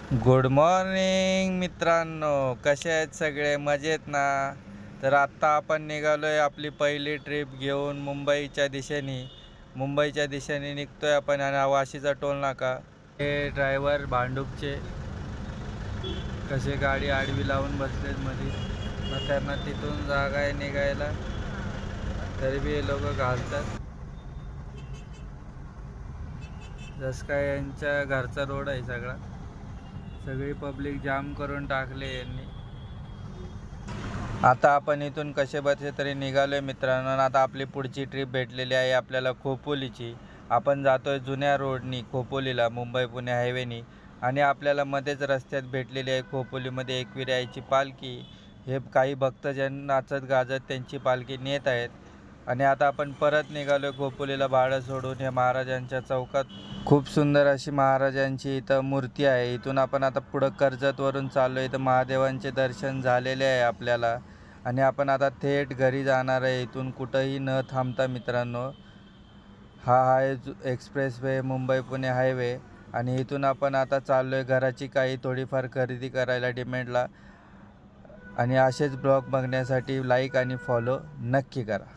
Good morning मित्रांनो, कसे आहेत सगळे? मजेत ना? तर आत्ता आपण निघालोय आपली पहिली ट्रिप घेऊन मुंबईच्या दिशेने निघतोय आपण. आणि वाशीचा टोल नाका. हे ड्रायव्हर भांडूपचे कसे गाडी आडवी लावून बसलेत मध्ये, मग त्यांना तिथून जागा आहे निघायला, तरी बी हे लोक घालतात. जसं काय यांच्या घरचा रोड आहे सगळा. सगळी पब्लिक जाम करून टाकले यांनी. आता आपण इथून कसे बसे तरी निघालोय मित्रांनो. आता आपली पुढची ट्रिप भेटलेली आहे आपल्याला खोपोलीची. आपण जातोय जुन्या रोडनी खोपोलीला, मुंबई पुणे हायवेनी. आणि आपल्याला मध्येच रस्त्यात भेटलेली आहे खोपोलीमध्ये एकविरा आईची पालखी. हे काही भक्तजन नाचत गाजत त्यांची पालखी नेत आहेत. आणि आता आपण परत निघालोय खोपोलीला भाडं सोडून. हे महाराजांच्या चौकात खूप सुंदर अशी महाराजांची इथं मूर्ती आहे. इथून आपण आता पुढं कर्जतवरून चाललो. इथं महादेवांचे दर्शन झालेले आहे आपल्याला. आणि आपण आता थेट घरी जाणार आहे इथून कुठंही न थांबता मित्रांनो. हा आहे express way Mumbai Pune highway. आणि इथून आपण आता चाललो आहे घराची काही थोडीफार खरेदी करायला डिमांडला. आणि असेच ब्लॉग बघण्यासाठी लाईक आणि फॉलो नक्की करा.